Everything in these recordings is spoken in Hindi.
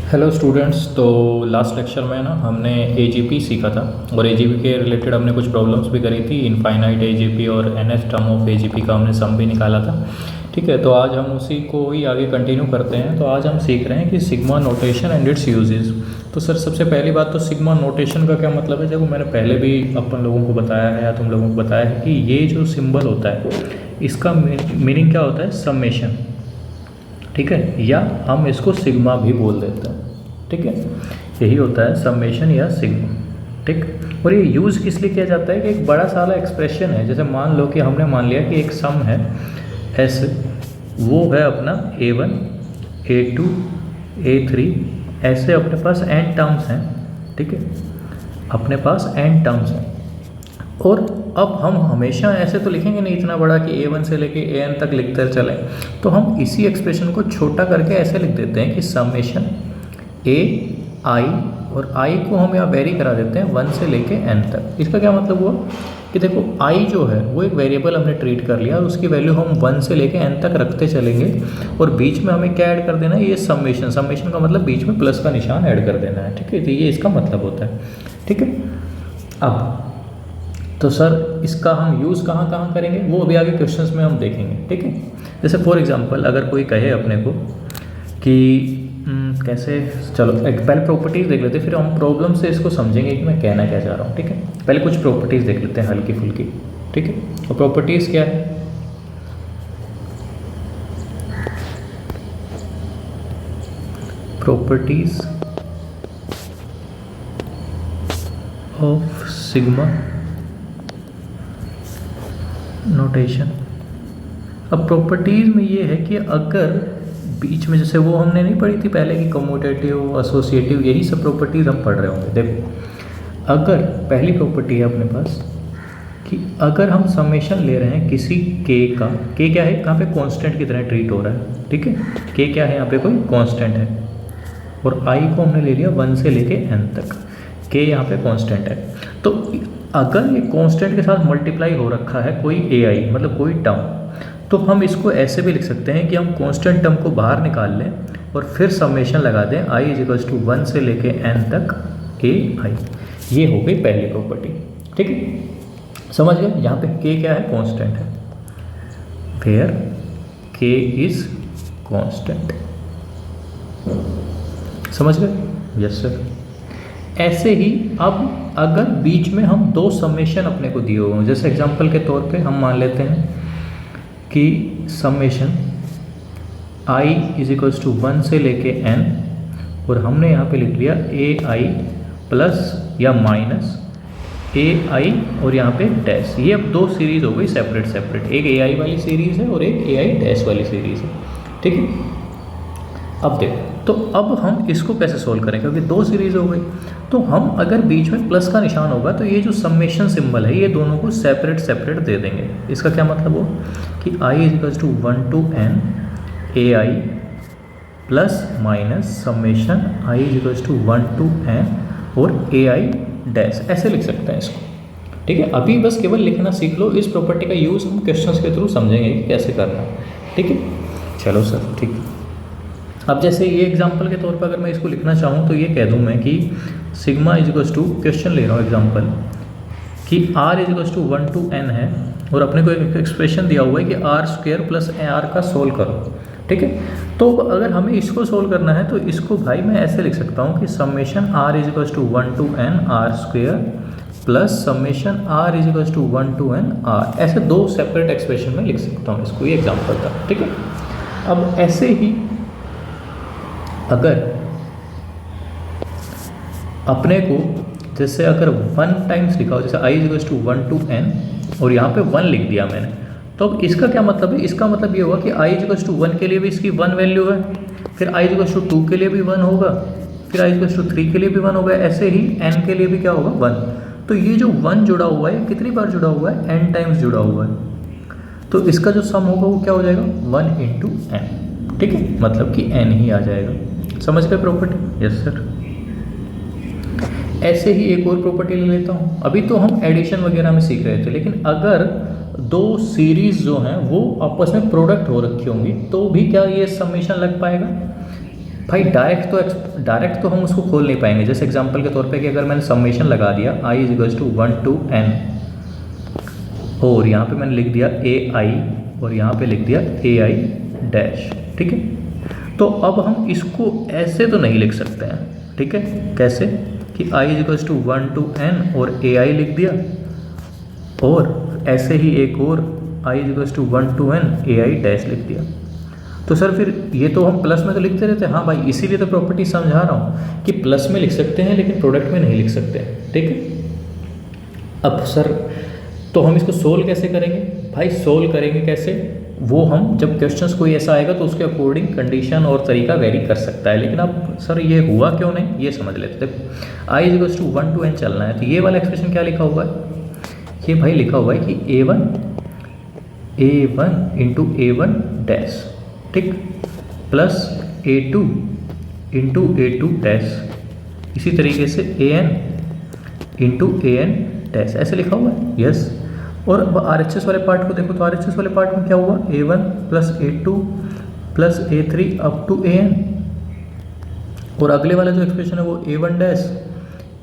Hello students. तो लास्ट लेक्चर में ना हमने एजीपी सीखा था और एजीपी के रिलेटेड हमने कुछ प्रॉब्लम्स भी करी थी। इनफाइनाइट एजीपी और nth टर्म ऑफ एजीपी का हमने सम भी निकाला था। ठीक है, तो आज हम उसी को ही आगे कंटिन्यू करते हैं। तो आज हम सीख रहे हैं कि sigma notation and it's uses. तो सर सबसे पहली बात तो सिग्मा नोटेशन का क्या मतलब है, जब मैंने पहले भी अपन लोगों को बताया है या तुम लोगों को बताया है कि ये जो सिंबल होता है इसका मीनिंग क्या होता है, समेशन। ठीक है, या हम इसको सिग्मा भी बोल देते हैं। ठीक है, यही होता है समेशन या सिग्मा। ठीक, और ये यूज़ किस लिए किया जाता है कि एक बड़ा सारा एक्सप्रेशन है। जैसे मान लो कि हमने मान लिया कि एक सम है एस, वो है अपना A1 A2 A3, ऐसे अपने पास n टर्म्स हैं। ठीक है, अपने पास n टर्म्स हैं और अब हम हमेशा ऐसे तो लिखेंगे नहीं इतना बड़ा कि A1 से लेके AN तक लिखते चलें। तो हम इसी एक्सप्रेशन को छोटा करके ऐसे लिख देते हैं कि समेशन A I, और I को हम यहाँ वेरी करा देते हैं 1 से लेके n तक। इसका क्या मतलब हुआ कि देखो I जो है वो एक वेरिएबल हमने ट्रीट कर लिया और उसकी वैल्यू हम 1 से लेके n तक रखते चलेंगे और बीच में हमें क्या ऐड कर देना है, ये समेशन। समेशन का मतलब बीच में प्लस का निशान ऐड कर देना है। ठीक है, तो ये इसका मतलब होता है। ठीक है, अब तो सर इसका हम यूज़ कहाँ कहाँ करेंगे वो अभी आगे क्वेश्चंस में हम देखेंगे। ठीक है, जैसे फॉर एग्जांपल अगर कोई कहे अपने को कि कैसे, चलो एक पहले प्रॉपर्टीज़ देख लेते हैं, फिर हम प्रॉब्लम से इसको समझेंगे कि मैं कहना क्या चाह रहा हूँ। ठीक है, पहले कुछ प्रॉपर्टीज़ देख लेते हैं हल्की फुल्की। ठीक है, और प्रॉपर्टीज़ क्या है, प्रॉपर्टीज़ ऑफ सिग्मा नोटेशन। अब प्रॉपर्टीज़ में ये है कि अगर बीच में, जैसे वो हमने नहीं पढ़ी थी पहले कि कम्यूटेटिव एसोसिएटिव, यही सब प्रॉपर्टीज़ हम पढ़ रहे होंगे। देखो, अगर पहली प्रॉपर्टी है अपने पास कि अगर हम समेशन ले रहे हैं किसी k का, k क्या है, कहाँ पे कांस्टेंट की तरह ट्रीट हो रहा है। ठीक है, k क्या है, यहाँ पे कोई कांस्टेंट है और i को हमने ले लिया 1 से लेके n तक। k यहाँ पे कांस्टेंट है, तो अगर ये कांस्टेंट के साथ मल्टीप्लाई हो रखा है कोई ai, मतलब कोई टर्म, तो हम इसको ऐसे भी लिख सकते हैं कि हम कांस्टेंट टर्म को बाहर निकाल लें और फिर समेशन लगा दें i = 1 से लेके n तक ai। ये हो गई पहली प्रॉपर्टी। ठीक है, समझ गए, यहाँ पे k क्या है, कांस्टेंट है, वेयर k इज कांस्टेंट। समझ गए, यस सर। ऐसे ही अब अगर बीच में हम दो समेशन अपने को दिए हुए हों, जैसे एग्जांपल के तौर पे हम मान लेते हैं कि समेशन i = 1 से लेके n, और हमने यहाँ पे लिख लिया ai प्लस या माइनस ai और यहाँ पे डैश। ये अब दो सीरीज़ हो गई सेपरेट सेपरेट, एक ai वाली सीरीज़ है और एक ai डैश वाली सीरीज़ है। ठीक है, अब देखो, तो अब हम इसको कैसे सोल्व करें, क्योंकि दो सीरीज़ हो गई, तो हम अगर बीच में प्लस का निशान होगा तो ये जो समेशन सिंबल है ये दोनों को सेपरेट सेपरेट दे देंगे। इसका क्या मतलब हो कि i = 1 to n ai plus minus summation i = 1 to n और ai डैश, ऐसे लिख सकते हैं इसको। ठीक है, अभी बस केवल लिखना सीख लो, इस प्रॉपर्टी का यूज़ हम क्वेश्चंस के थ्रू समझेंगे कि कैसे करना है। ठीक है, चलो सर, ठीक है। अब जैसे ये एग्जांपल के तौर पर अगर मैं इसको लिखना चाहूँ तो ये कह दूँ मैं कि सिग्मा = क्वेश्चन ले रहा हूँ एग्जांपल कि r = 1 to n है और अपने को एक एक्सप्रेशन दिया हुआ है कि r² + r का सोल्व करो। ठीक है, तो अगर हमें इसको सोल्व करना है तो इसको भाई मैं ऐसे लिख सकता हूँ कि summation r = 1 to n r² plus summation r = 1 to n r, ऐसे दो सेपरेट एक्सप्रेशन में लिख सकता हूँ इसको। ये एग्जाम्पल था। ठीक है, अब ऐसे ही अगर अपने को, जैसे अगर 1 टाइम्स लिखा हो, जैसे i = 1 to n और यहाँ पे 1 लिख दिया मैंने, तो अब इसका क्या मतलब है, इसका मतलब ये हुआ कि i = 1 के लिए भी इसकी 1 वैल्यू है, फिर i = 2 के लिए भी 1 होगा, फिर i = 3 के लिए भी 1 होगा, ऐसे ही n के लिए भी क्या होगा, 1। तो ये जो 1 जुड़ा हुआ है कितनी बार जुड़ा हुआ है, n टाइम्स जुड़ा हुआ है, तो इसका जो सम होगा वो क्या हो जाएगा, 1 × n। ठीक है, मतलब कि n ही आ जाएगा। समझ गए प्रॉपर्टी, यस सर। ऐसे ही एक और प्रॉपर्टी ले लेता हूँ। अभी तो हम एडिशन वगैरह में सीख रहे थे, लेकिन अगर दो सीरीज जो हैं वो आपस में प्रोडक्ट हो रखी होंगी तो भी क्या ये समेशन लग पाएगा। भाई डायरेक्ट तो हम उसको खोल नहीं पाएंगे। जैसे एग्जांपल के तौर पे कि अगर मैंने समेशन लगा दिया i is equals to 1 to n, और यहाँ पे मैंने लिख दिया ai और यहाँ पे लिख दिया ai डैश, ठीक है। तो अब हम इसको ऐसे तो नहीं लिख सकते हैं, ठीक है। कैसे कि i is equals to 1 to n और ai लिख दिया, और ऐसे ही एक और i is equals to 1 to n ai dash लिख दिया। तो सर फिर ये तो हम प्लस में तो लिखते रहते हैं। हाँ भाई, इसीलिए तो प्रॉपर्टी समझा रहा हूँ कि प्लस में लिख सकते हैं लेकिन प्रोडक्ट में नहीं लिख सकते, ठीक है। अब सर तो हम इसको सोल्व कैसे करेंगे? भाई सोल्व करेंगे कैसे, वो हम जब क्वेश्चंस कोई ऐसा आएगा तो उसके अकॉर्डिंग कंडीशन और तरीका वेरी कर सकता है। लेकिन अब सर ये हुआ क्यों नहीं, ये समझ लेते। देखो i is equals to 1 to n चलना है, तो ये वाला एक्सप्रेशन क्या लिखा हुआ है? ये भाई लिखा हुआ है कि a1 इंटू a1 डैश, ठीक, plus a2 into a2 dash, इसी तरीके से an इंटू an डैश, ऐसे लिखा हुआ है। यस। और अब RHS वाले पार्ट को देखो, तो RHS वाले पार्ट में क्या हुआ? a1 plus a2 plus a3 up to an, और अगले वाला जो एक्सप्रेशन है वो a1 dash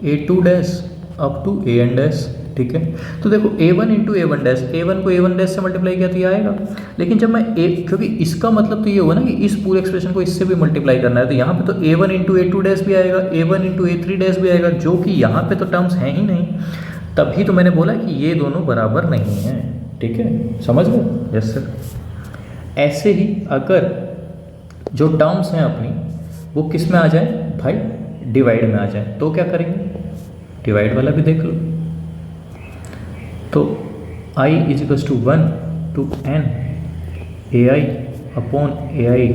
a2 dash up to an dash, ठीक है। तो देखो a1 into a1 dash, a1 को a1 डैश से मल्टीप्लाई किया तो ये आएगा। लेकिन जब मैं क्योंकि इसका मतलब तो ये हुआ ना कि इस पूरे एक्सप्रेशन को इससे भी मल्टीप्लाई करना है, तो यहाँ पे तो a1 इंटू a2 डैश भी आएगा, a1 इंटू a3 डैश भी आएगा, जो कि यहाँ पे तो टर्म्स हैं ही नहीं। तभी तो मैंने बोला कि ये दोनों बराबर नहीं हैं, ठीक है, समझ गए? Yes sir. ऐसे ही अगर जो टर्म्स हैं अपनी वो किस में आ जाए भाई? डिवाइड में आ जाए, तो क्या करेंगे? डिवाइड वाला भी देख लो। तो i is equals to 1 to n ai upon ai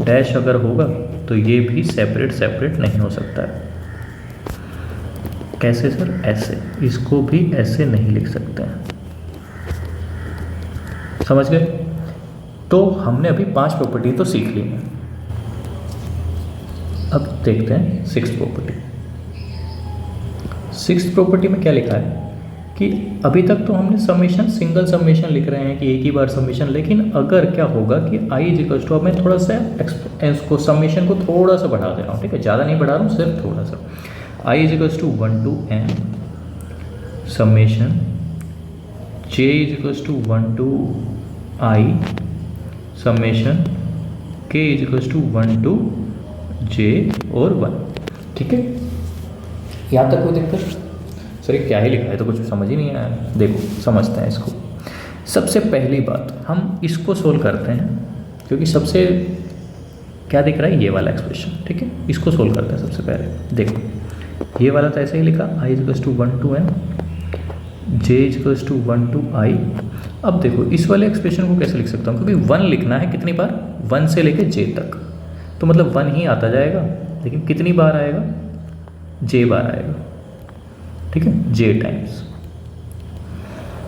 dash अगर होगा तो ये भी सेपरेट नहीं हो सकता है। कैसे सर? ऐसे, इसको भी ऐसे नहीं लिख सकते हैं, समझ गए? तो हमने अभी 5 प्रॉपर्टी तो सीख ली है। अब देखते हैं 6th प्रॉपर्टी। 6th प्रॉपर्टी में क्या लिखा है कि अभी तक तो हमने समेशन, सिंगल समेशन लिख रहे हैं कि एक ही बार समेशन, लेकिन अगर क्या होगा कि i इज इक्वल्स टू, अब मैं थोड़ा सा इसको समेशन को थोड़ा सा बढ़ा दे रहा हूँ, ठीक है, ज़्यादा नहीं बढ़ा रहा हूँ, सिर्फ थोड़ा सा। i is equals to 1 to n summation j is equals to 1 to i summation k is equals to 1 to j और 1, ठीक है। यहाँ तक कोई दिक्कत? सर ये क्या ही लिखा है, तो कुछ समझ ही नहीं आया। देखो समझते हैं इसको। सबसे पहली बात, हम इसको सोल्व करते हैं क्योंकि सबसे क्या दिख रहा है, ये वाला एक्सप्रेशन, ठीक है। इसको सोल्व करते हैं सबसे पहले। देखो ये वाला तो ऐसे ही लिखा, i is equals to 1 to n j is equals to 1 to i। अब देखो इस वाले एक्सप्रेशन को कैसे लिख सकता हूँ, क्योंकि 1 लिखना है कितनी बार? 1 से लेके j तक, तो मतलब 1 ही आता जाएगा, लेकिन कितनी बार आएगा? j बार आएगा, ठीक है, j टाइम्स।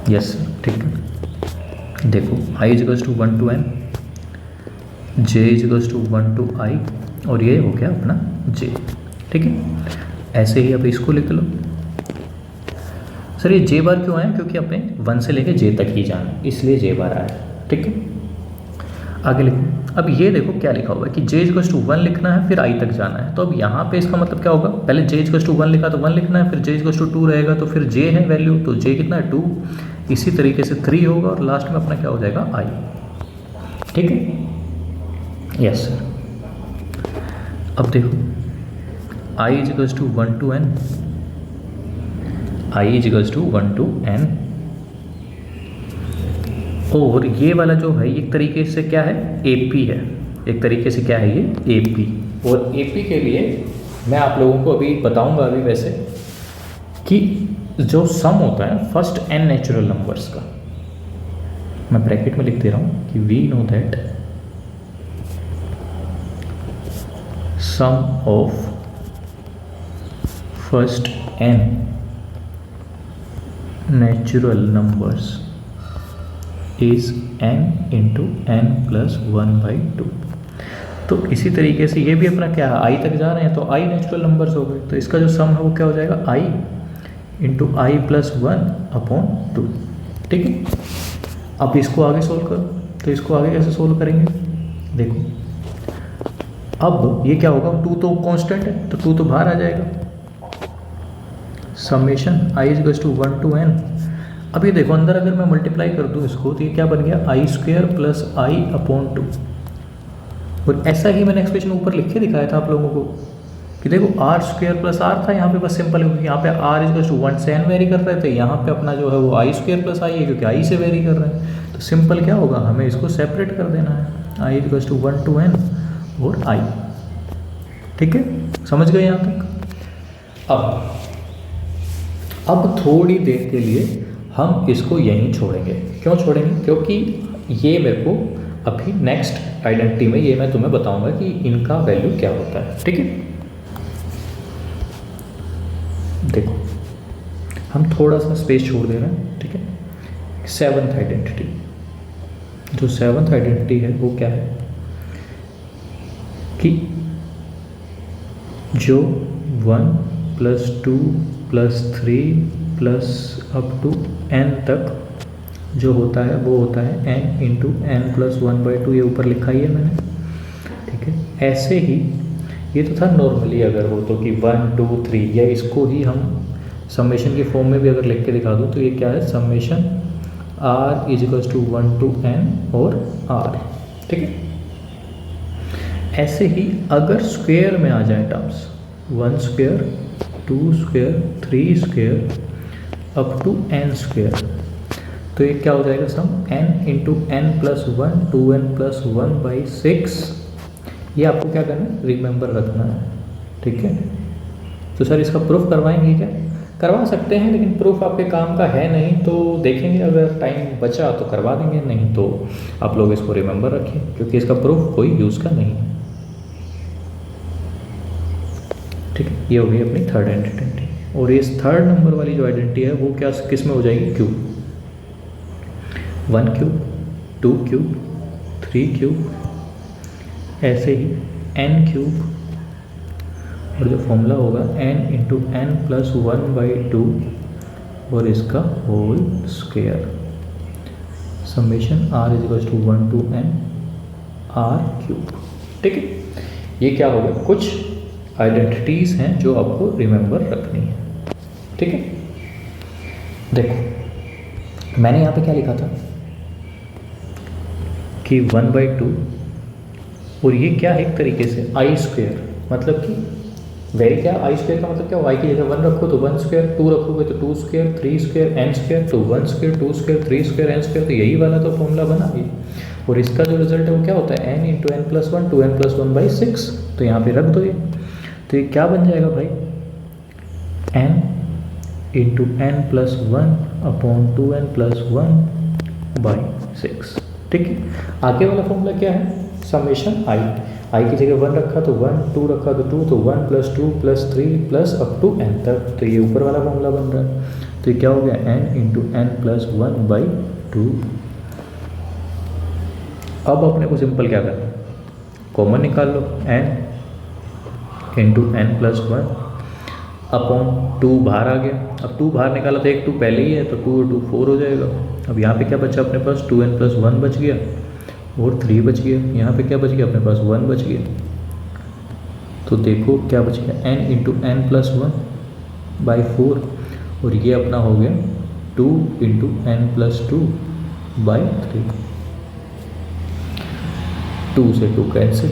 यस ठीक है। देखो i is equals to 1 to n j is equals to 1 to i, और ये हो गया अपना j, ठीक है। ऐसे ही अब इसको लिख लो। सर ये j बार क्यों आया? क्योंकि अपने 1 से लेके j तक ही जाना, इसलिए j बार आया, ठीक है। आगे लिखो। अब ये देखो क्या लिखा हुआ है कि j इक्वल्स टू 1 लिखना है, फिर i तक जाना है। तो अब यहाँ पे इसका मतलब क्या होगा? पहले j इक्वल्स टू 1 लिखा तो 1 लिखना है, फिर j इक्वल्स टू 2 रहेगा तो फिर j है वैल्यू, तो j कितना है? 2। इसी तरीके से 3 होगा और लास्ट में अपना क्या हो जाएगा? i, ठीक है। Yes sir. अब देखो i is equals to 1 to n, i is equals to 1 to n, और ये वाला जो है एक तरीके से क्या है? AP है, एक तरीके से क्या है ये? AP। और AP के लिए मैं आप लोगों को अभी बताऊंगा अभी वैसे कि जो सम होता है फर्स्ट n नेचुरल नंबर्स का, मैं ब्रैकेट में लिख दे रहा हूँ कि we know that sum of first n natural numbers is n into n plus 1/2। तो इसी तरीके से ये भी अपना क्या है? i तक जा रहे हैं तो i नेचुरल नंबर्स हो गए, तो इसका जो सम है वो क्या हो जाएगा? i इंटू i प्लस 1/2, ठीक है। अब इसको आगे सोल्व करो, तो इसको आगे कैसे सोल्व करेंगे? देखो अब ये क्या होगा, 2 तो कांस्टेंट है तो 2 तो बाहर आ जाएगा, summation i is to 1 to n। अब ये देखो अंदर अगर मैं मल्टीप्लाई कर दूँ इसको तो ये क्या बन गया, आई स्क्वायर प्लस आई अपॉन 2। और ऐसा ही मैंने एक्सप्रेशन ऊपर लिख के दिखाया था आप लोगों को कि देखो आर स्क्वायर प्लस आर था, यहाँ पे बस सिंपल है, यहाँ पे आर इज टू 1 से n वेरी कर रहे थे, यहाँ पे अपना जो है वो आई स्क्वायर प्लस आई है क्योंकि आई से वेरी कर रहे हैं। तो सिंपल क्या होगा, हमें इसको सेपरेट कर देना है, I is to 1 to n और आई। ठीक है, समझ गए यहाँ तक। अब थोड़ी देर के लिए हम इसको यहीं छोड़ेंगे। क्यों छोड़ेंगे, क्योंकि ये मेरे को अभी नेक्स्ट आइडेंटिटी में ये मैं तुम्हें बताऊंगा कि इनका वैल्यू क्या होता है। ठीक है, देखो हम थोड़ा सा स्पेस छोड़ दे रहे हैं। ठीक है, 7th आइडेंटिटी, जो 7th आइडेंटिटी है वो क्या है कि जो 1 + 2 + 3 प्लस अप टू n तक जो होता है वो होता है n इंटू n + 1/2, ये ऊपर लिखा ही है मैंने। ठीक है, ऐसे ही ये तो था नॉर्मली अगर हो तो कि 1 2 3, या इसको ही हम समेशन की फॉर्म में भी अगर लिख के दिखा दूँ तो ये क्या है, summation r is to 1 to n और r। ठीक है, ऐसे ही अगर स्क्वायर में आ जाए terms 1 square 2 square 3 square up to n square, तो ये क्या हो जाएगा सम n इंटू n + 1 2n + 1/6। ये आपको क्या करना है, रिमेंबर रखना है। ठीक है, तो सर इसका प्रूफ करवाएंगे क्या, करवा सकते हैं लेकिन प्रूफ आपके काम का है नहीं, तो देखेंगे अगर टाइम बचा तो करवा देंगे, नहीं तो आप लोग इसको रिमेंबर रखिए क्योंकि इसका प्रूफ कोई यूज़ का नहीं है। ठीक है, ये हो गई अपनी 3rd आइडेंटिटी। और इस 3rd नंबर वाली जो आइडेंटिटी है वो क्या किस में हो जाएगी, क्यूब, 1 क्यूब 2 क्यूब 3 क्यूब, ऐसे ही n क्यूब, और जो फॉर्मूला होगा n इंटू n + 1/2 और इसका whole square, summation r is to 1 to n r cube. ठीक है, ये क्या होगा, कुछ आइडेंटिटीज़ हैं जो आपको रिमेंबर रखनी है। ठीक है, देखो मैंने यहाँ पे क्या लिखा था कि 1/2, और ये क्या है एक तरीके से आई स्क्वायर, मतलब कि वेरी क्या, आई स्क्वायर का मतलब क्या, आई की जगह 1 रखो तो 1 स्क्वायर, 2 रखोगे तो 2 स्क्वायर, 3 स्क्वायर n स्क्वायर, तो 1 square 2 square 3 square n square, तो यही वाला तो फॉर्मूला बना ये। और इसका जो रिजल्ट है वो क्या होता है, n इंटू n + 1 2n + 1/6, तो यहाँ पे रख दो ये, तो ये क्या बन जाएगा भाई, n into n + 1 upon 2n + 1/6। ठीक है, आगे वाला फॉर्मूला क्या है, समेशन आई की जगह 1 रखा तो 1, 2 रखा तो 2, तो 1 + 2 + 3 प्लस अप टू n तक, तो ये ऊपर वाला फॉर्मूला बन रहा है। तो ये क्या हो गया, n इंटू n + 1/2। अब अपने को सिंपल क्या करना है, कॉमन निकाल लो, n इंटू n + 1 अपॉन 2 बाहर आ गया। अब 2 बाहर निकाला तो एक 2 पहले ही है तो 2 और 2 4 हो जाएगा। अब यहाँ पे क्या बचा अपने पास, 2n + 1 बच गया और 3 बच गया। यहाँ पे क्या बच गया अपने पास, 1 बच गया। तो देखो क्या बच गया, n इंटू n + 1/4, और ये अपना हो गया 2 इंटू n + 2/3। 2 से 2 कैंसिल,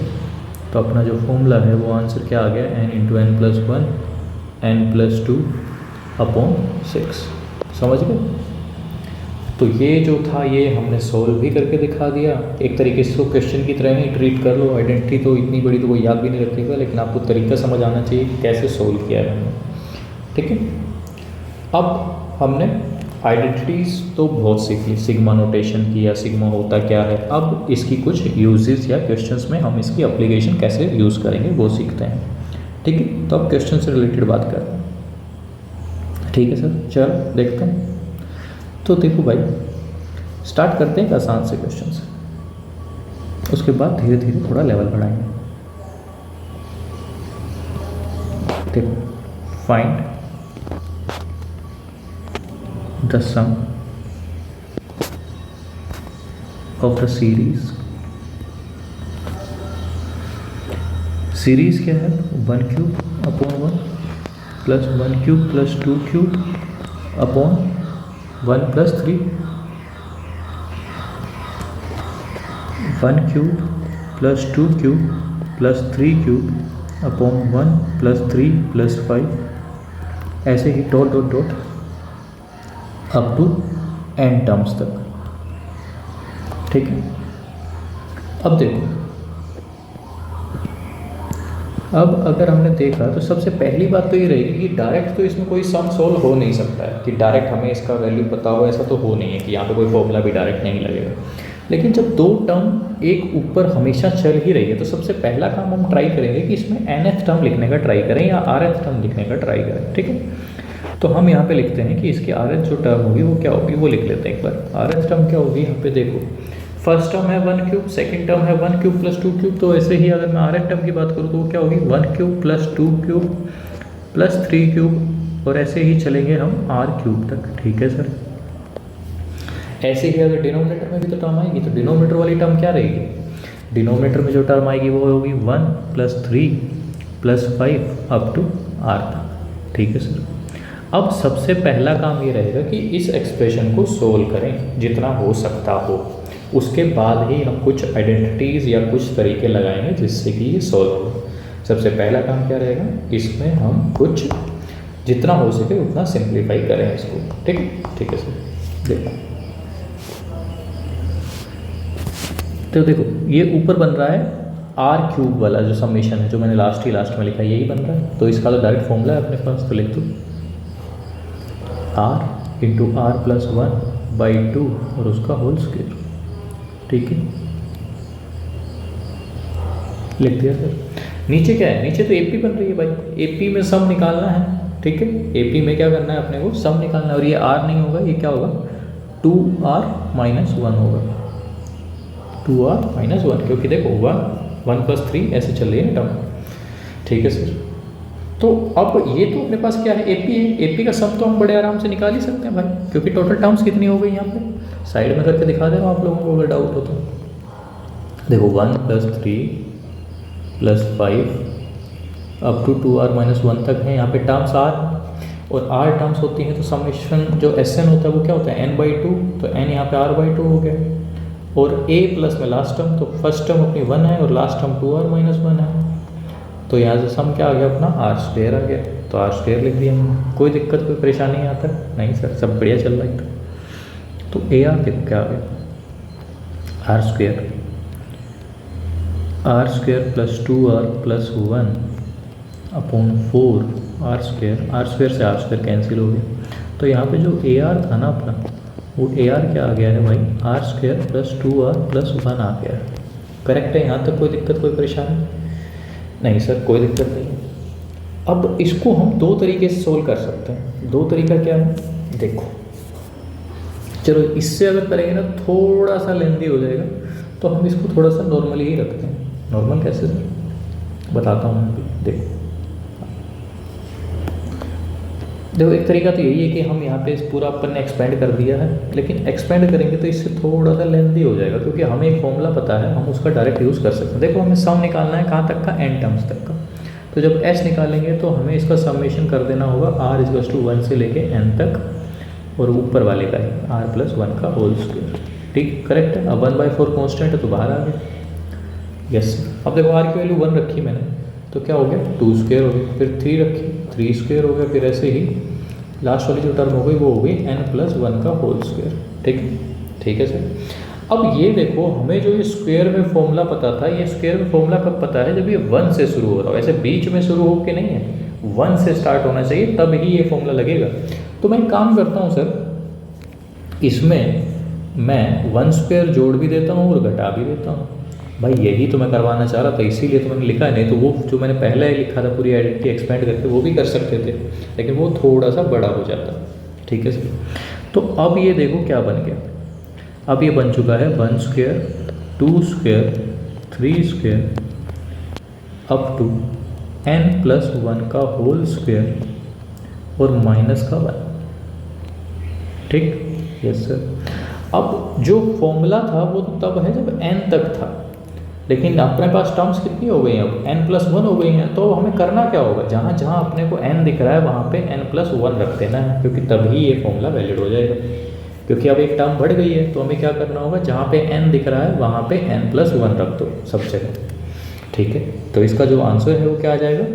तो अपना जो फॉर्मूला है वो आंसर क्या आ गया, n into n + 1 n + 2 upon 6। समझ गए। तो ये जो था ये हमने सोल्व भी करके दिखा दिया। एक तरीके से इसको क्वेश्चन की तरह ही ट्रीट कर लो। आइडेंटिटी तो इतनी बड़ी तो कोई याद भी नहीं रखेगा, लेकिन आपको तरीका समझ आना चाहिए कि कैसे सोल्व किया है हमने। ठीक है, अब हमने आइडेंटिटीज़ तो बहुत सीख ली, सिग्मा नोटेशन की या सिग्मा होता क्या है। अब इसकी कुछ यूजेस या क्वेश्चंस में हम इसकी एप्लीकेशन कैसे यूज़ करेंगे वो सीखते हैं। ठीक है, तो अब क्वेश्चन से रिलेटेड बात करते हैं। ठीक है सर, चलो देखते हैं। तो देखो भाई, स्टार्ट करते हैं एक आसान से क्वेश्चन से, उसके बाद धीरे धीरे थोड़ा लेवल बढ़ाएंगे। देखो, find the sum of the series series क्या है, 1³/1 प्लस 1³ प्लस 2³/1 + 3, 1³ प्लस 2³ प्लस 3³/1 + 3 + 5, ऐसे ही dot dot dot up to n terms तक। ठीक है, अब देखो, अब अगर हमने देखा तो सबसे पहली बात तो ये रहेगी कि डायरेक्ट तो इसमें कोई सम सोल्व हो नहीं सकता है कि डायरेक्ट हमें इसका वैल्यू पता हो, ऐसा तो हो नहीं है कि यहाँ पे कोई फॉर्मूला भी डायरेक्ट नहीं लगेगा। लेकिन जब दो टर्म एक ऊपर हमेशा चल ही रही है तो सबसे पहला काम हम ट्राई करेंगे कि इसमें nth टर्म लिखने का ट्राई करें या rth टर्म लिखने का ट्राई करें। ठीक है, तो हम यहाँ पे लिखते हैं कि इसकी rth जो टर्म होगी वो क्या होगी, वो लिख लेते हैं एक बार। rth टर्म क्या होगी, यहाँ पे देखो, फर्स्ट टर्म है 1³ सेकंड टर्म है 1³ प्लस 2³, तो ऐसे ही अगर मैं rth टर्म की बात करूँ तो वो क्या होगी 1³ प्लस 2³ प्लस 3³ और ऐसे ही चलेंगे हम r³ तक। ठीक है सर, ऐसे ही अगर डिनोमिनेटर में भी तो टर्म आएगी तो डिनोमिनेटर वाली टर्म क्या रहेगी, डिनोमिनेटर में जो टर्म आएगी वो होगी 1 + 3 + 5 अप टू r तक। ठीक है सर, अब सबसे पहला काम ये रहेगा कि इस एक्सप्रेशन को सोल्व करें जितना हो सकता हो, उसके बाद ही हम कुछ आइडेंटिटीज़ या कुछ तरीके लगाएंगे जिससे कि ये सॉल्व हो। सबसे पहला काम क्या रहेगा, इसमें हम कुछ जितना हो सके उतना सिंप्लीफाई करें इसको। ठीक है सर, देखो तो देखो ये ऊपर बन रहा है r³ वाला जो समेशन है जो मैंने लास्ट में लिखा है, यही बन रहा है। तो इसका तो डायरेक्ट फॉर्मूला है अपने पास, तो लिख दो r × r + 1/2 और उसका होल स्क्वायर। ठीक है, लिख दिया सर। नीचे क्या है, नीचे तो AP बन रही है भाई, AP में सम निकालना है। ठीक है, AP में क्या करना है अपने को, सम निकालना है। और ये r नहीं होगा, ये क्या होगा 2r - 1 होगा, 2r - 1, क्योंकि देखो 1 + 3 ऐसे चल रही है टर्म। ठीक है सर, तो अब ये तो अपने पास क्या है AP है, AP का सम तो हम बड़े आराम से निकाल ही सकते हैं भाई, क्योंकि टोटल टर्म्स कितनी हो गई यहाँ पे, साइड में करके दिखा दे रहा हूँ आप लोगों को अगर डाउट हो तो। देखो 1 + 3 + 5 अप टू 2r - 1 तक है यहाँ पे टर्म्स r, और r टर्म्स होती हैं तो समेशन जो Sn होता है वो क्या होता है n/2, तो n यहाँ पे r/2 हो गया। और a प्लस में लास्ट टर्म, तो फर्स्ट टर्म अपनी 1 है और लास्ट टर्म 2r - 1 है, तो यहाँ से सम क्या आ गया अपना r² आ गया, तो r² लिख दिया हमने। कोई दिक्कत कोई परेशानी यहाँ तक नहीं सर, सब बढ़िया चल रहा है। तो AR देखो क्या आ गया, r² + 2r + 1/4 r² से r² कैंसिल हो गया। तो यहाँ पे जो AR था ना अपना, वो AR क्या आ गया है भाई, r² + 2r + 1 आ गया है। करेक्ट है, यहाँ तक कोई दिक्कत कोई परेशानी नहीं सर, कोई दिक्कत नहीं। अब इसको हम दो तरीके से सोल्व कर सकते हैं। दो तरीका क्या है, देखो चलो इससे अगर करेंगे ना थोड़ा सा लेंदी हो जाएगा, तो हम इसको थोड़ा सा नॉर्मली ही रखते हैं। नॉर्मल कैसे सर, बताता हूँ मैं भी। देखो एक तरीका तो यही है कि हम यहाँ पे इस पूरा अपन ने एक्सपेंड कर दिया है, लेकिन एक्सपेंड करेंगे तो इससे थोड़ा सा लेंदी हो जाएगा, क्योंकि हमें एक फॉर्मूला पता है, हम उसका डायरेक्ट यूज़ कर सकते हैं। देखो हमें सम निकालना है कहाँ तक का, n टर्म्स तक का। तो जब s निकालेंगे तो हमें इसका समेशन कर देना होगा r = 1 से लेके n तक, और ऊपर वाले का ही r + 1 का होल स्क्वायर। ठीक, करेक्ट है। अब 1/4 कॉन्स्टेंट है तो बाहर आ गया। यस, अब देखो r की वैल्यू 1 रखी मैंने, तो क्या हो गया 2² हो गया, फिर 3 रखी 3² हो गया, फिर ऐसे ही लास्ट वाली जो टर्म हो गई वो हो गई n + 1 का होल स्क्वायर। ठीक है सर। अब ये देखो हमें जो ये स्क्वायर में फॉर्मूला पता था, ये स्क्वायर में फॉर्मूला कब पता है, जब ये 1 से शुरू हो रहा हो, ऐसे बीच में शुरू हो के नहीं है, 1 से स्टार्ट होना चाहिए, तब ही ये फॉर्मूला लगेगा। तो मैं काम करता हूँ सर, इसमें मैं 1² जोड़ भी देता हूँ और घटा भी देता हूँ। भाई यही तो मैं करवाना चाह रहा था, इसीलिए तो मैंने लिखा, नहीं तो वो जो मैंने पहले लिखा था पूरी आइडेंटिटी एक्सपेंड करके वो भी कर सकते थे, लेकिन वो थोड़ा सा बड़ा हो जाता। ठीक है सर। तो अब ये देखो क्या बन गया, अब ये बन चुका है 1², 2², 3² अप टू n + 1 का होल स्क्वायर और -1। ठीक, यस सर। अब जो फॉर्मूला था वो तब है जब n तक था, लेकिन अपने पास टर्म्स कितनी हो गई हैं अब, n+1 हो गई हैं। तो हमें करना क्या होगा, जहाँ जहाँ अपने को n दिख रहा है वहाँ पे n+1 रख देना है, क्योंकि तभी ये फॉर्मूला वैलिड हो जाएगा। क्योंकि अब एक टर्म बढ़ गई है तो हमें क्या करना होगा, जहाँ पे n दिख रहा है वहाँ पे n+1 रख दो सब जगह, ठीक है। तो इसका जो आंसर है वो क्या आ जाएगा,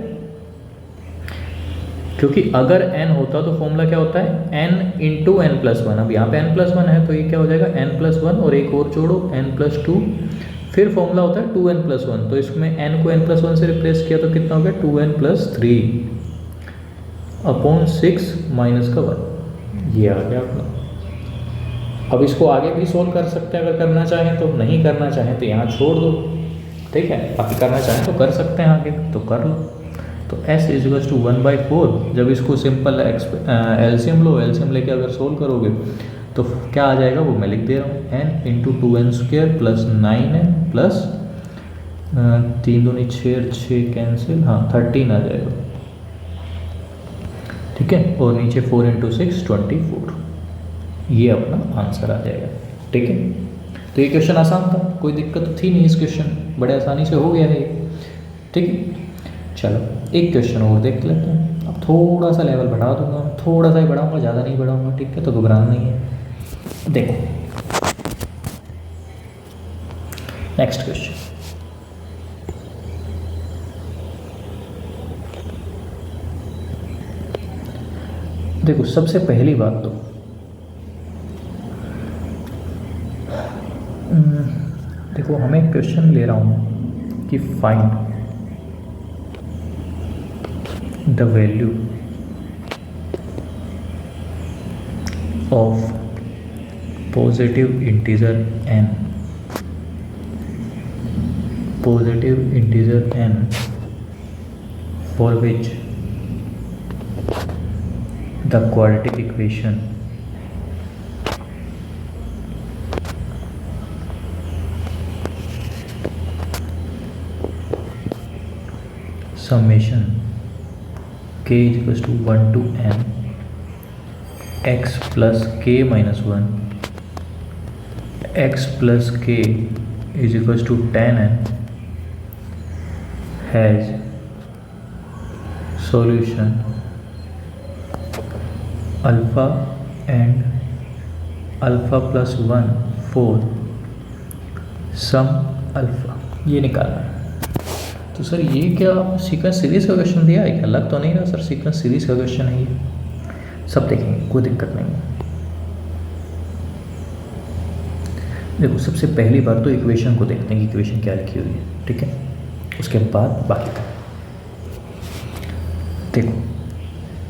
क्योंकि अगर n होता तो फॉर्मूला क्या होता है, n इंटू n+1। अब यहाँ पे n+1 है तो ये क्या हो जाएगा, n+1 और एक और जोड़ो n+2, फिर फॉर्मूला होता है 2n+1। तो इसमें n को n+1 से रिप्लेस किया तो कितना हो गया, 2n+3 अपॉन 6 माइनस का 1, ये आ गया अपना। अब इसको आगे भी सोल्व कर सकते हैं अगर करना चाहें तो, नहीं करना चाहें तो यहाँ छोड़ दो, ठीक है। बाकी करना चाहें तो कर सकते हैं आगे, तो कर लो। तो s = 1/4, जब इसको सिंपल एलसीएम लो, एलसीएम लेके अगर सोल्व करोगे तो क्या आ जाएगा वो मैं लिख दे रहा हूँ, n into 2n² plus 9n plus 3 दूनी 6 कैंसिल, हाँ 13 आ जाएगा, ठीक है। और नीचे 4 इंटू 6 24, ये अपना आंसर आ जाएगा, ठीक है। तो ये क्वेश्चन आसान था, कोई दिक्कत तो थी नहीं, इस क्वेश्चन बड़े आसानी से हो गया है, ठीक है। चलो एक क्वेश्चन और देख लेते हैं। अब थोड़ा सा लेवल बढ़ा दूंगा, थोड़ा सा ही बढ़ाऊंगा, ज़्यादा नहीं बढ़ाऊंगा, ठीक है। तो घबराना नहीं है। देखो नेक्स्ट क्वेश्चन, देखो सबसे पहली बात तो देखो हमें क्वेश्चन ले रहा हूँ कि find the value of positive integer n, positive integer n for which the quadratic equation summation k = 1 to n x plus k minus 1 x plus k = 10n has solution alpha and alpha plus 1 for sum alpha, ये निकालना है। तो सर ये क्या सीक्वेंस सीरीज का क्वेश्चन दिया है क्या, लग तो नहीं रहा सर सीक्वेंस सीरीज का क्वेश्चन है ये, सब देखेंगे कोई दिक्कत नहीं है। देखो सबसे पहली बार तो इक्वेशन को देखते हैं कि इक्वेशन क्या लिखी हुई है, ठीक है। उसके बाद बाकी का देखो,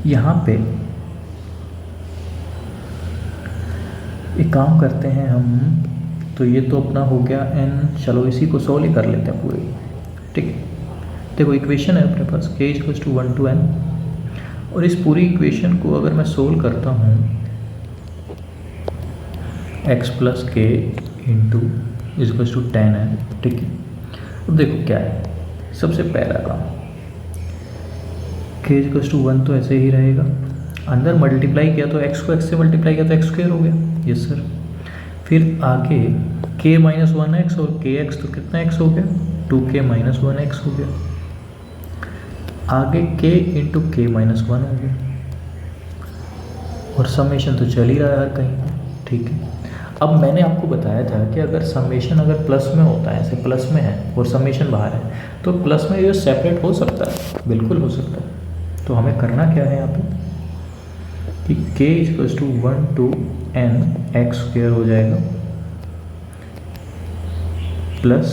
यहाँ पे एक काम करते हैं हम, तो ये तो अपना हो गया n, चलो इसी को सोल्व ही कर लेते हैं पूरी, ठीक है। देखो इक्वेशन है अपने पास k = 1 to n, और इस पूरी इक्वेशन को अगर मैं सोल्व करता हूँ x plus k = 10n, ठीक है। अब देखो क्या है, सबसे पहला काम k = 1 तो ऐसे ही रहेगा, अंदर मल्टीप्लाई किया तो x को x से मल्टीप्लाई किया तो x² हो गया, यस सर। फिर आगे k - 1x और kx, तो कितना x हो गया, 2k - 1x हो गया। आगे k इंटू k - 1 हो गया, और समेशन तो चल ही रहा है हर कहीं, ठीक है। अब मैंने आपको बताया था कि अगर समेशन अगर प्लस में होता है, ऐसे प्लस में है और समेशन बाहर है, तो प्लस में ये सेपरेट हो सकता है, बिल्कुल हो सकता है। तो हमें करना क्या है यहाँ पे कि k = 1 to n x² हो जाएगा, प्लस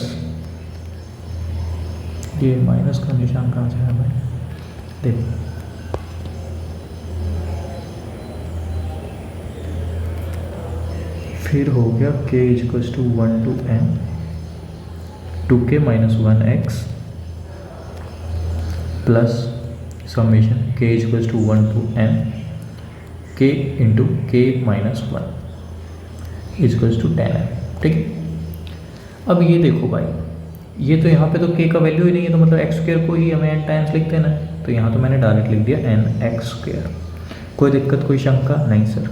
ये माइनस का निशान कहाँ से है भाई, देखो फिर हो गया k = 1 to n 2k - 1x plus summation k = 1 to n k into k - 1 = 10n, ठीक है। अब ये देखो भाई, ये तो यहाँ पे तो k का वैल्यू ही नहीं है, तो मतलब x² को ही हमें n टाइम्स लिख देना है, तो यहाँ तो मैंने डायरेक्ट लिख दिया nx²। कोई दिक्कत कोई शंका नहीं सर।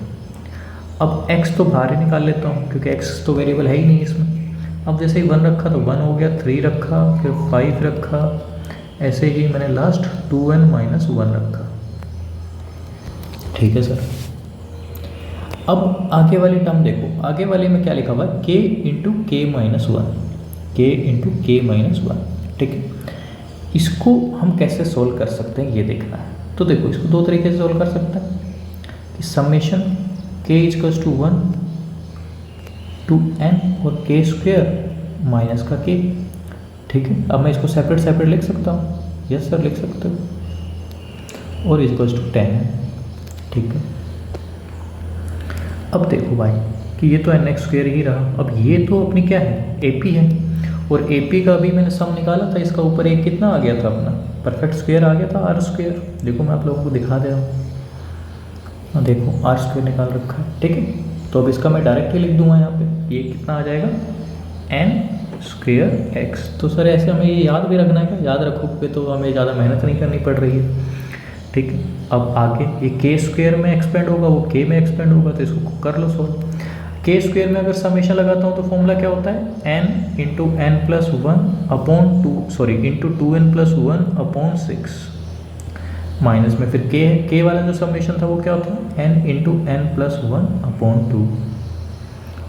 अब x तो बाहर ही निकाल लेता हूँ, क्योंकि x तो वेरिएबल है ही नहीं इसमें, अब जैसे ही 1 रखा तो 1 हो गया, 3 रखा, फिर 5 रखा, ऐसे ही मैंने लास्ट 2n-1 रखा। ठीक है सर। अब आगे वाली टर्म देखो, आगे वाले में क्या लिखा हुआ है, k इंटू के माइनस वन, के इंटू के माइनस वन। ठीक है, इसको हम कैसे सोल्व कर सकते हैं ये देखना है। तो देखो इसको दो तरीके से सोल्व कर सकते हैं कि summation k is equals to 1 to n और k स्क्वेयर माइनस का k। ठीक है, अब मैं इसको सेपरेट सेपरेट लिख सकता हूँ, यस सर लिख सकते हो, और इजकल्स टू 10 है। ठीक है, अब देखो भाई कि ये तो एन एक्स स्क्वेयर ही रहा, अब ये तो अपनी क्या है, ए पी है, और ए पी का भी मैंने सम निकाला था, इसका ऊपर एक कितना आ गया था अपना परफेक्ट स्क्वेयर आ गया था, आर स्क्वेयर। देखो मैं आप लोगों को दिखा दे रहा हूँ, देखो आर स्क्वेयर निकाल रखा है। ठीक है, तो अब इसका मैं डायरेक्ट ही लिख दूंगा यहाँ पे, ये कितना आ जाएगा, एन स्क्वेयर एक्स। तो सर ऐसे हमें ये याद भी रखना है क्या, याद रखोगे तो हमें ज़्यादा मेहनत नहीं करनी पड़ रही है। ठीक है, अब आगे ये के स्क्वेयर में एक्सपेंड होगा, वो के में एक्सपेंड होगा, तो इसको कर लो सॉल्व। के स्क्वेयर में अगर समेशन लगाता हूँ तो फॉर्मूला क्या होता है, n into n plus one upon two, sorry into 2n plus 1 upon 6, minus में फिर के वाला जो समेशन था वो क्या होता है, n into n plus 1 upon 2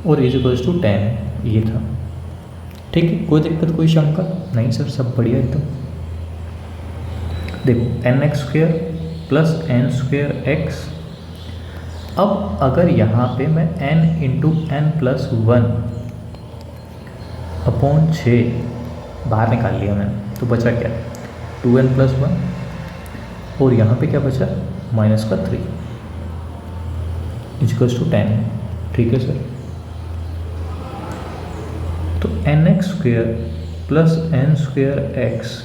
और इज इक्वल्स टू 10, ये था। ठीक है, कोई दिक्कत कोई शंका नहीं सर, सब बढ़िया एकदम। देखो n x square plus n square x. अब अगर यहाँ पे मैं n into n plus 1 upon 6 बाहर निकाल लिया मैंने, तो बचा क्या, 2n प्लस 1, और यहाँ पे क्या बचा, माइनस का 3 इक्वल्स टू 10। ठीक है सर, तो n x square plus n square x,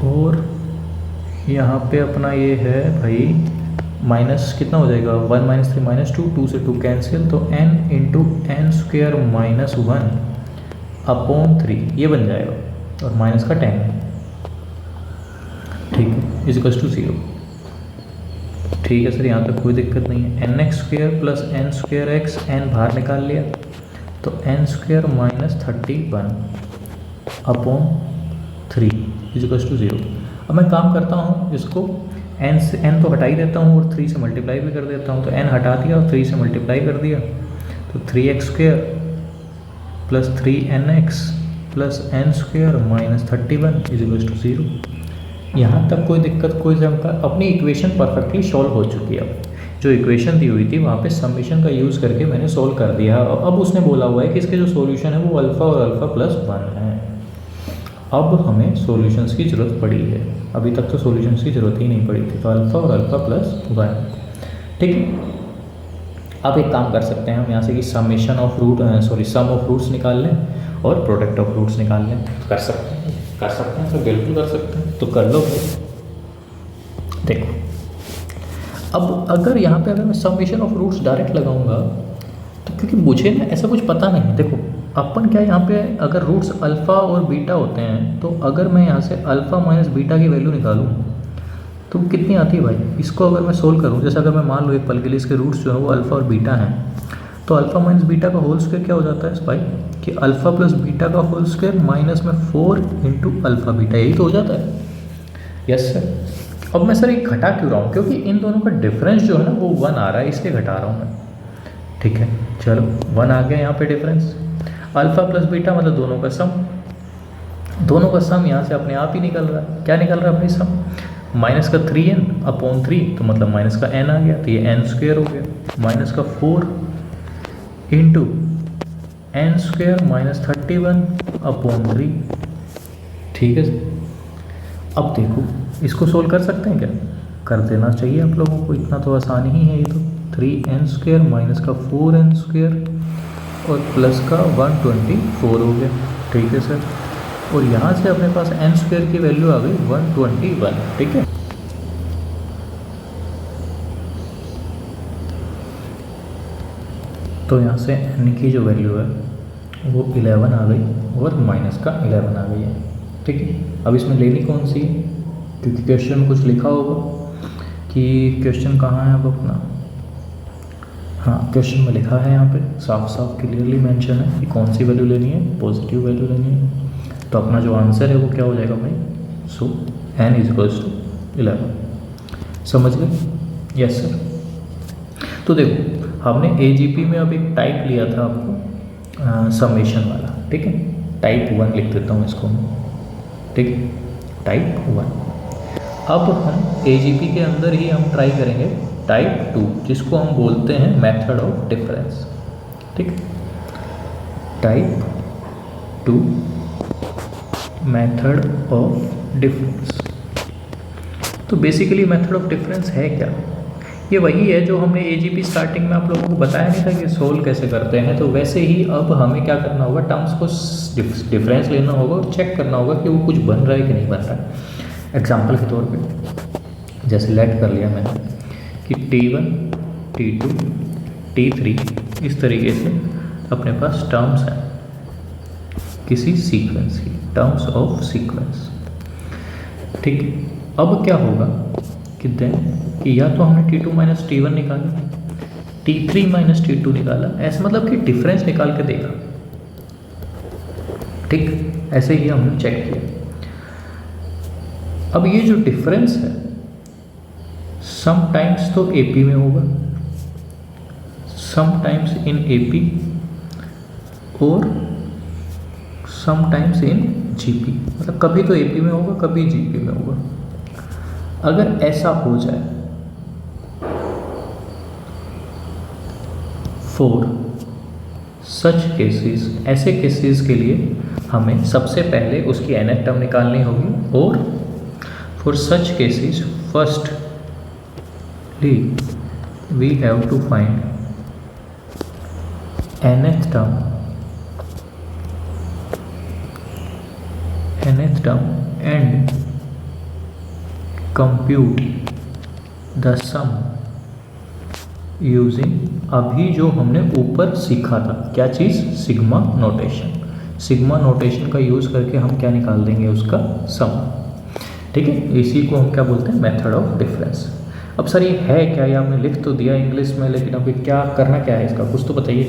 और यहाँ पे अपना ये है भाई माइनस कितना हो जाएगा, 1 माइनस 3 माइनस 2, 2 से 2 कैंसिल, तो n into n square minus 1 upon 3 ये बन जाएगा, और माइनस का 10। ठीक है, इज इक्वल्स टू 0। ठीक है सर, यहाँ तक कोई दिक्कत नहीं है। N x square plus n square x, n बाहर निकाल लिया, तो n square minus 31 upon 3 is equals to 0। अब मैं काम करता हूँ, इसको n से n तो हटा ही देता हूँ और 3 से मल्टीप्लाई भी कर देता हूँ, तो n हटा दिया और 3 से मल्टीप्लाई कर दिया, तो 3x square plus 3nx plus n square minus 31 is equals to 0। यहाँ तक कोई दिक्कत कोई शंका, अपनी इक्वेशन परफेक्टली सॉल्व हो चुकी है। अब जो इक्वेशन दी हुई थी वहाँ पे समेशन का यूज़ करके मैंने सॉल्व कर दिया। अब उसने बोला हुआ है कि इसके जो सॉल्यूशन है वो अल्फ़ा और अल्फ़ा प्लस 1 है। अब हमें सॉल्यूशंस की ज़रूरत पड़ी है, अभी तक तो सॉल्यूशंस की ज़रूरत ही नहीं पड़ी थी, तो अल्फ़ा और अल्फ़ा प्लस 1। ठीक है, अब एक काम कर सकते हैं हम यहाँ से कि summation of root sum of roots निकाल लें और प्रोडक्ट ऑफ रूट्स निकाल लें। कर सकते हैं सर, बिल्कुल कर सकते हैं, तो कर लो भाई। देखो अब अगर यहाँ पे अगर मैं समेशन ऑफ रूट्स डायरेक्ट लगाऊंगा, तो क्योंकि मुझे ना ऐसा कुछ पता नहीं, देखो अपन क्या यहाँ पे अगर रूट्स अल्फ़ा और बीटा होते हैं, तो अगर मैं यहाँ से अल्फ़ा माइनस बीटा की वैल्यू निकालूँ तो कितनी आती है भाई, इसको अगर मैं सोल्व करूँ, जैसे अगर मैं मान लूँ एक पल के लिए इसके रूट्स जो है वो अल्फ़ा और बीटा हैं, तो अल्फ़ा माइनस बीटा का होल स्क्वायर क्या हो जाता है भाई, कि अल्फ़ा प्लस बीटा का होल स्क्वायर माइनस में 4 इंटू अल्फ़ा बीटा, यही तो हो जाता है। Yes sir. अब मैं सर एक घटा क्यों रहा हूँ, क्योंकि इन दोनों का डिफरेंस जो है ना वो 1 आ रहा है, इसलिए घटा रहा हूँ मैं। ठीक है, चलो 1 आ गया यहाँ पे डिफरेंस। अल्फ़ा प्लस बीटा मतलब दोनों का सम, दोनों का सम यहाँ से अपने आप ही निकल रहा है। क्या निकल रहा है भाई सम, माइनस का 3n अपॉन 3, तो मतलब माइनस का n आ गया, तो ये n स्क्वेयर हो गया, माइनस का 4 into n square minus 31 upon 3। ठीक है, अब देखो इसको सोल्व कर सकते हैं क्या, कर देना चाहिए आप लोगों को, इतना तो आसान ही है ये तो। 3n स्क्वेयर माइनस का 4n स्क्वेयर और प्लस का 124 हो गया। ठीक है सर, और यहाँ से अपने पास n स्क्वेयर की वैल्यू आ गई 121। ठीक है, तो यहाँ से n की जो वैल्यू है वो 11 आ गई और माइनस का 11 आ गई है। ठीक है, अब इसमें लेनी कौन सी है, क्योंकि क्वेश्चन में कुछ लिखा होगा कि क्वेश्चन कहाँ है अब अपना, हाँ, क्वेश्चन में लिखा है यहाँ पे साफ साफ क्लियरली मेंशन है कि कौन सी वैल्यू लेनी है, पॉजिटिव वैल्यू लेनी है। तो अपना जो आंसर है वो क्या हो जाएगा भाई, सो n = 11। समझ गए? Yes sir. तो देखो हमने AGP में अब एक टाइप लिया था आपको समेशन वाला, ठीक है। टाइप 1 लिख देता हूँ इसको मैं, ठीक है, टाइप 1। अब हम AGP के अंदर ही हम ट्राई करेंगे टाइप 2, जिसको हम बोलते हैं मेथड ऑफ डिफरेंस, ठीक। Type 2 method of difference. तो बेसिकली मेथड ऑफ डिफरेंस है क्या? ये वही है जो हमने AGP स्टार्टिंग में आप लोगों को बताया नहीं था कि सोल्व कैसे करते हैं। तो वैसे ही अब हमें क्या करना होगा, टर्म्स को डिफरेंस लेना होगा और चेक करना होगा कि वो कुछ बन रहा है कि नहीं बन रहा है। एग्जाम्पल के तौर पे जैसे लेट कर लिया मैंने कि T1, T2, T3 इस तरीके से अपने पास टर्म्स हैं किसी सीक्वेंस की, टर्म्स ऑफ सीक्वेंस, ठीक है। अब क्या होगा कि देन कि या तो हमने T2 माइनस T1 निकाला, T3 माइनस T2 निकाला, ऐसे मतलब कि डिफरेंस निकाल के देखा, ठीक। ऐसे ही हमने चेक किया। अब ये जो डिफरेंस है समटाइम्स तो AP में होगा, समटाइम्स इन AP और समटाइम्स इन GP, मतलब कभी तो AP में होगा कभी GP में होगा। अगर ऐसा हो जाए फॉर सच केसेस, ऐसे केसेस के लिए हमें सबसे pहले उसकी nth टर्म निकालनी होगी और for such cases firstly we have to find nth term and compute the sum using अभी जो हमने ऊपर सीखा था, क्या चीज़, सिग्मा नोटेशन। सिग्मा नोटेशन का यूज़ करके हम क्या निकाल देंगे, उसका सम, ठीक है। इसी को हम क्या बोलते हैं, मेथड ऑफ डिफरेंस। अब सर ये है क्या, ये आपने लिख तो दिया इंग्लिश में, लेकिन अभी क्या करना क्या है इसका, कुछ तो बताइए।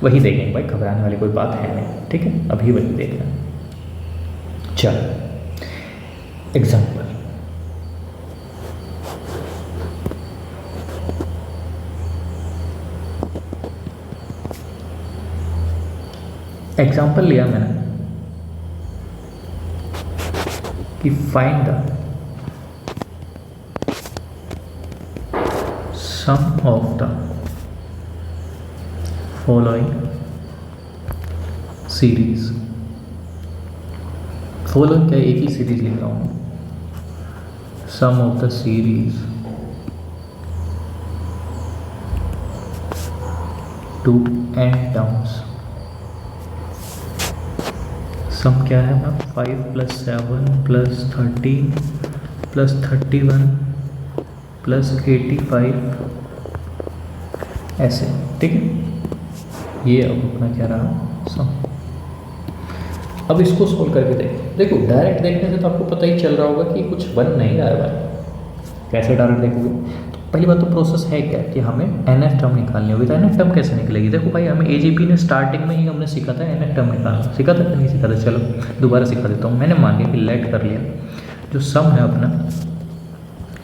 वही देखेंगे भाई, घबराने वाली कोई बात है नहीं, ठीक है, अभी वही देखना। चलो एग्जाम्पल, एग्जाम्पल लिया मैंने कि find the sum of the following series. Following क्या, एक ही सीरीज लिख रहा हूँ, sum of the series to n terms. Sum क्या है ना, 5 + 7 + 13 + 31 + 85 ऐसे, ठीक है। ये अब अपना क्या रहा, सम। अब इसको सोल्व करके देखो डायरेक्ट देखने से तो आपको पता ही चल रहा होगा कि कुछ बन नहीं रहा है भाई। कैसे डायरेक्ट देखोगे, तो पहली बात तो प्रोसेस है क्या कि हमें nth टर्म निकालनी होगी। तो nth टर्म कैसे निकलेगी, देखो भाई हमें AGP ने स्टार्टिंग में ही हमने सीखा था nth टर्म निकालना, सीखा था कि नहीं सीखा था, चलो दोबारा सिखा देता हूँ। मैंने मान लिया कि लेट कर लिया, जो सम है अपना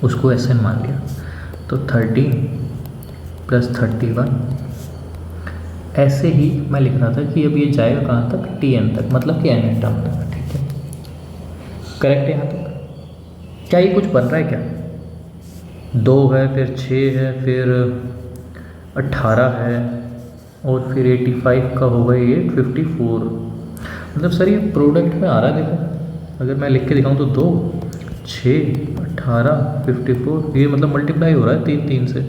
उसको SN मान लिया, तो 13 + 31 ऐसे ही मैं लिख रहा था कि अब ये जाएगा कहाँ तक, TN तक, मतलब कि nth टर्म तक, ठीक है, करेक्ट है यहाँ तक। क्या ये कुछ बन रहा है क्या, 2 है, फिर 6 है, फिर 18 है, और फिर 85 का होगा ये 54, मतलब सर ये प्रोडक्ट में आ रहा है। देखो अगर मैं लिख के दिखाऊँ तो 2, 6, 18, 54, ये मतलब मल्टीप्लाई हो रहा है 3 3 से,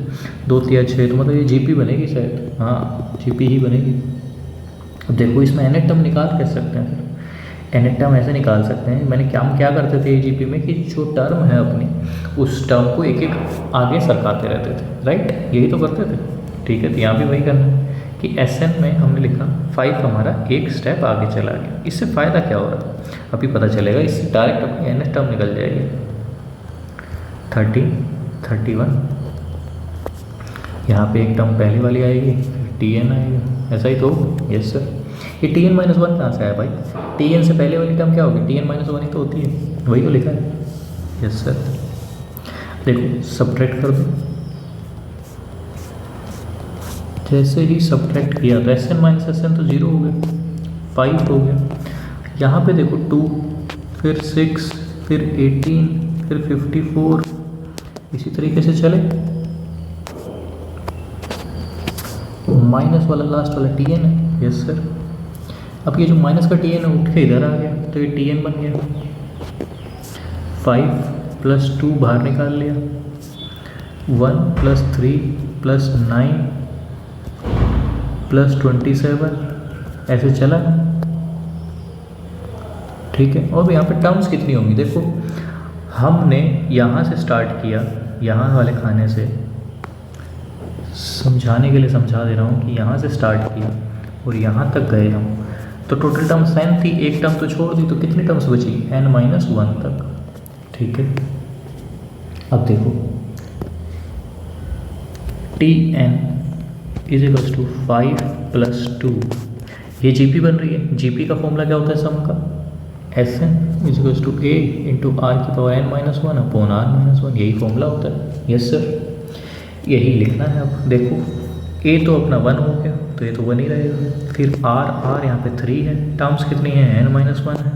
2 3 6, तो मतलब ये GP बनेगी शायद, हाँ GP ही बनेगी। अब देखो इसमें nth टर्म निकाल कैसे सकते हैं, फिर nth टर्म ऐसे निकाल सकते हैं, मैंने हम क्या करते थे AGP में कि जो टर्म है अपनी उस टर्म को एक एक आगे सरकाते रहते थे, राइट, यही तो करते थे, ठीक है। तो यहाँ भी वही करना है कि SN में हमने लिखा 5 हमारा एक स्टेप आगे चला गया। इससे फ़ायदा क्या हो रहा है अभी पता चलेगा, इससे डायरेक्ट अपनी nth टर्म निकल जाएगी, 30, 31, यहाँ पे एक टर्म पहले वाली आएगी, फिर टी एन आएगा, ऐसा ही तो। Yes sir. ये टी एन माइनस वन कहाँ से आया भाई? टी एन से पहले वाली टर्म क्या होगी? टी एन माइनस वन ही तो होती है, वही तो लिखा है। Yes sir. देखो सब्ट्रैक्ट कर दो, जैसे ही सब्ट्रैक्ट किया तो S n minus S n तो जीरो हो गया, 5 हो गया। यहाँ पे देखो 2, फिर 6, फिर 18, फिर 54, इसी तरीके से चले। माइनस वाला लास्ट वाला टी एन है। Yes sir. अब ये जो माइनस का टी एन है उठ के इधर आ गया, तो ये टी एन बन गया। 5 + 2 बाहर निकाल लिया, 1 + 3 + 9 + 27, ऐसे चला। ठीक है। और यहाँ पे टर्म्स कितनी होंगी? देखो हमने यहाँ से स्टार्ट किया, यहाँ वाले खाने से, समझाने के लिए समझा दे रहा हूँ कि यहाँ से स्टार्ट किया और यहाँ तक गए हम, तो टोटल टर्म्स n थी, एक टर्म तो छोड़ दी, तो कितनी टर्म्स बची? n-1 तक। ठीक है। अब देखो Tn = 5 + 2, ये जीपी बन रही है। जीपी का फॉर्मूला क्या होता है सम का? Sn = a × r⁻1/r-1, यही फॉर्मूला होता है। Yes sir. यही लिखना है। अब देखो a तो अपना 1 हो गया, तो ये तो 1 ही रहेगा। फिर r यहाँ पे 3 है, टर्म्स कितनी है? n-1 है,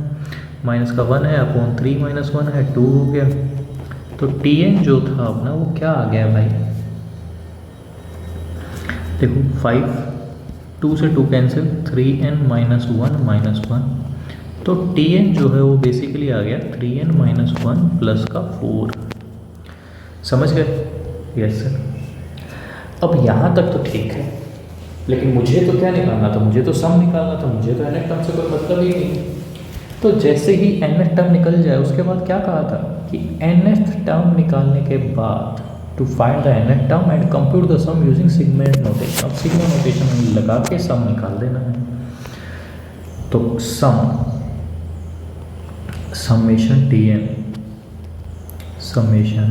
माइनस का 1 है, अपॉन 3 - 1 है, 2 हो गया। तो Tn जो था अपना वो क्या आ गया भाई? देखो 5, 2 से 2 कैंसिल, 3n - 1 तो Tn जो है वो बेसिकली आ गया 3n - 1 + का 4। समझ गए? Yes sir. अब यहाँ तक तो ठीक है, लेकिन मुझे तो क्या निकालना था? मुझे तो सम निकालना था, मुझे तो nth टर्म से कोई मतलब ही नहीं। तो जैसे ही nth टर्म निकल जाए उसके बाद क्या कहा था कि nth टर्म निकालने के बाद to find the nth term and compute the sum using sigma notation. अब सिग्मा नोटेशन लगा के सम निकाल देना है। तो समेशन Tn समेशन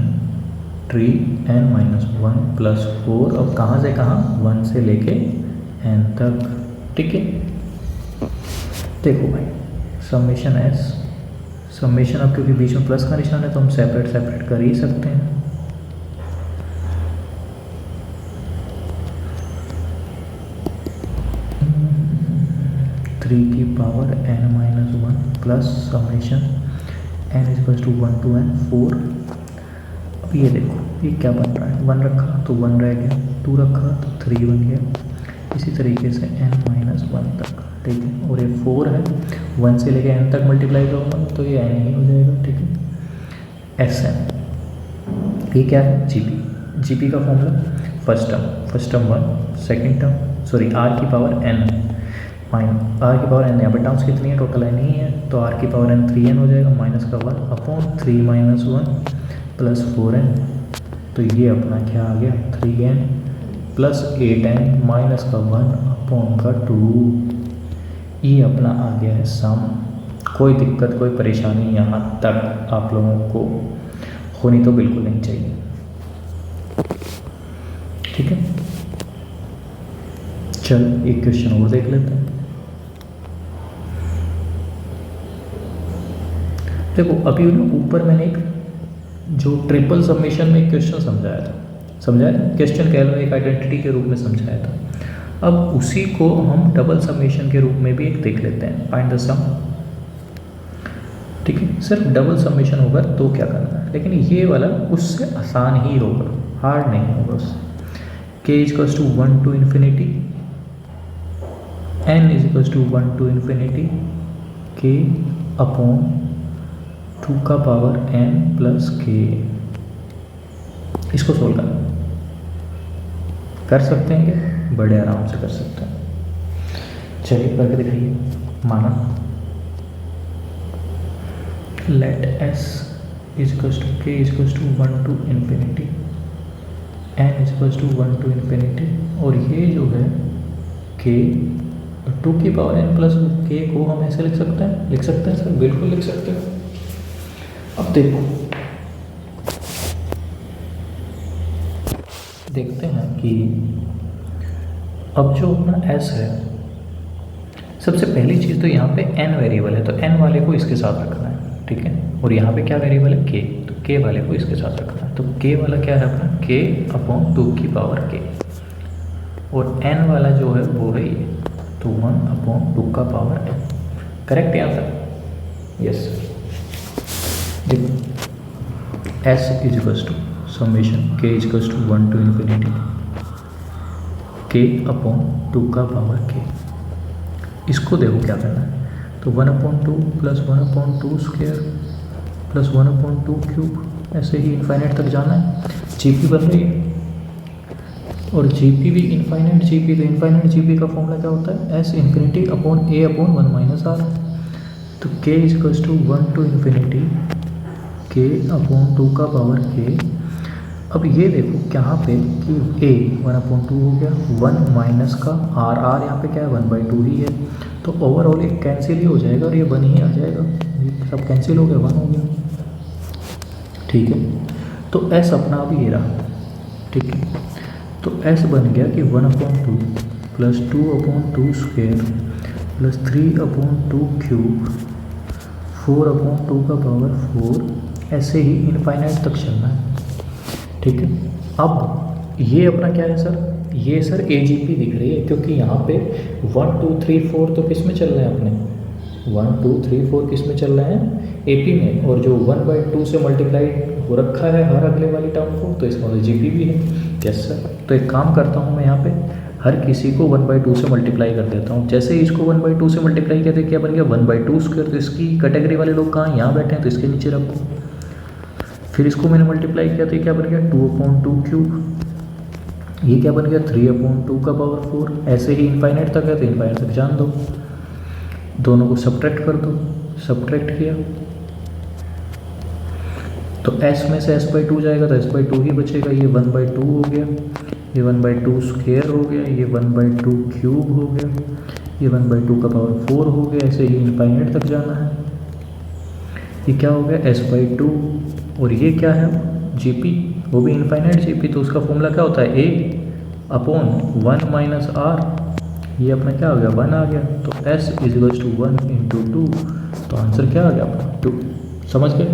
3n - 1 + 4, अब कहाँ से कहाँ? 1 से लेके n तक। ठीक है। देखो भाई समेशन s, समेशन, अब क्योंकि बीच में प्लस का निशान है तो हम सेपरेट कर ही सकते हैं। n-1 plus summation n = 1 to n 4। अब ये देखो ये क्या बन रहा है? 1 रखा तो 1 रह गया, 2 रखा तो 3 बन गया, इसी तरीके से n-1 तक। ठीक है। और ये 4 है, 1 से लेके n तक मल्टीप्लाई करूँगा तो ये n ही हो जाएगा। ठीक है। Sn ये क्या है? जीपी का formula first term 1, second term sorry r⁻n यहाँ पर टर्म्स कितनी है? टोटल n ही है, तो r⁻n 3n हो जाएगा, माइनस का 1 अपॉन 3 - 1 + 4n। तो ये अपना क्या आ गया? 3n + 8n माइनस का 1 अपॉन का 2। ये अपना आ गया है सम। कोई दिक्कत कोई परेशानी यहाँ तक आप लोगों को होनी तो बिल्कुल नहीं चाहिए। ठीक है। चल एक क्वेश्चन और देख लेते हैं। देखो अभी ना ऊपर मैंने एक जो ट्रिपल समेशन में एक क्वेश्चन समझाया था, क्वेश्चन कह लो, एक आइडेंटिटी के रूप में समझाया था। अब उसी को हम डबल समेशन के रूप में भी एक देख लेते हैं, फाइंड द सम। ठीक है। सिर्फ डबल समेशन होगा तो क्या करना है, लेकिन ये वाला उससे आसान ही होगा, हार्ड नहीं होगा उससे। k = 1 to infinity, n = 1 to infinity, k upon 2 का पावर n + k। इसको सोल्व कर सकते हैं क्या? बड़े आराम से कर सकते हैं। चलिए करके दिखाइए। माना late s = k = 1 to infinity, n = 1 to infinity, और ये जो है k 2 की पावर n + k को हम ऐसे लिख सकते हैं सर, बिल्कुल लिख सकते हैं। अब देखो देखते हैं कि अब जो अपना s है, सबसे पहली चीज़ तो यहाँ पे n वेरिएबल है, तो n वाले को इसके साथ रखना है, ठीक है। और यहाँ पे क्या वेरिएबल है, k, तो k वाले को इसके साथ रखना है। तो k वाला क्या है अपना, k/2 और n वाला जो है वो है ये, तो 1/2 करेक्ट यहाँ तक, यस। देखो s = k1 to infinity k/2 इसको देखो क्या करना है, तो 1/2 + 1/2 स्क्वायर + 1/2 क्यूब, ऐसे ही इनफाइनाइट तक जाना है। जीपी बन रही है और जीपी भी इनफाइनाइट जीपी, तो इनफाइनाइट जीपी का फॉर्मूला क्या होता है, s ∞a/1 - r। तो k = 1 to infinity k/2 अब ये देखो यहाँ पे कि a 1/2 हो गया, 1 माइनस का r यहाँ पे क्या है 1/2 ही है, तो ओवरऑल ये कैंसिल ही हो जाएगा और ये 1 ही आ जाएगा, ये सब कैंसिल हो गया, 1 हो गया, ठीक है। तो s अपना अभी ये रहा, ठीक है। तो s बन गया कि 1/2 + 2/2 स्क्वायर + 3/2 क्यूब 4/2 ऐसे ही इनफाइनाइट तक चलना है, ठीक है। अब ये अपना क्या है सर, ये सर AGP दिख रही है, क्योंकि यहाँ पे 1 2 3 4 तो किस में चल रहे हैं अपने, 1 2 3 4 किस में चल रहे हैं, AP में, और जो 1/2 से मल्टीप्लाई हो रखा है हर अगले वाली टर्म को, तो इसका मतलब GP भी है, यस सर। तो एक काम करता हूँ मैं यहाँ पे हर किसी को 1/2 से मल्टीप्लाई कर देता हूँ। जैसे इसको 1/2 से मल्टीप्लाई किया तो क्या बन गया 1/2 स्क्वायर, तो इसकी कैटेगरी वाले लोग कहाँ यहाँ बैठे हैं, तो इसके नीचे रखो। फिर इसको मैंने मल्टीप्लाई किया तो क्या बन गया 2/2 क्यूब, ये क्या बन गया 3/2 ऐसे ही इनफाइनाइट तक है, तो इनफाइनाइट तक जान दो, दोनों को सब्ट्रैक्ट कर दो, सब्ट्रैक्ट किया तो s में से s/2 जाएगा, तो s/2 ही बचेगा, ये 1/2 हो गया, ये 1/2 स्क्वायर हो गया, ये 1/2 क्यूब हो गया, ये 1/2 हो गया, ऐसे ही इनफाइनाइट तक जाना है। ये क्या हो गया s/2, और ये क्या है GP, वो भी इनफाइनाइट GP, तो उसका फॉर्मूला क्या होता है a/1 - r, ये अपना क्या हो गया 1 आ गया, तो s = 1 × 2, तो आंसर क्या आ गया अपना 2। समझ गए,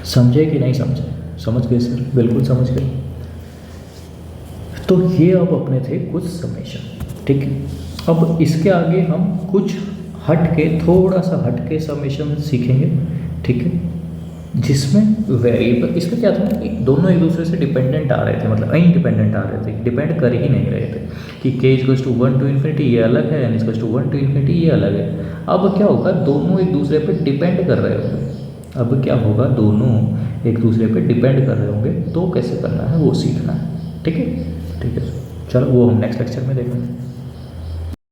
समझे कि नहीं समझे, समझ गए सर, बिल्कुल समझ गए। तो ये अब अपने थे कुछ समेशन, ठीक है। अब इसके आगे हम कुछ थोड़ा सा हट के समेशन सीखेंगे, ठीक है, जिसमें वेरिएबल, इसमें क्या था कि दोनों एक दूसरे से डिपेंडेंट आ रहे थे, मतलब इंडिपेंडेंट आ रहे थे, डिपेंड कर ही नहीं रहे थे, कि k = 1 to infinity ये अलग है, n = 1 to infinity ये अलग है। अब क्या होगा, दोनों एक दूसरे पे डिपेंड कर रहे होंगे, अब क्या होगा, दोनों एक दूसरे पे डिपेंड कर रहे होंगे, तो कैसे करना है वो सीखना है, ठीक है, ठीक है। चलो वो हम नेक्स्ट लेक्चर में देखेंगे।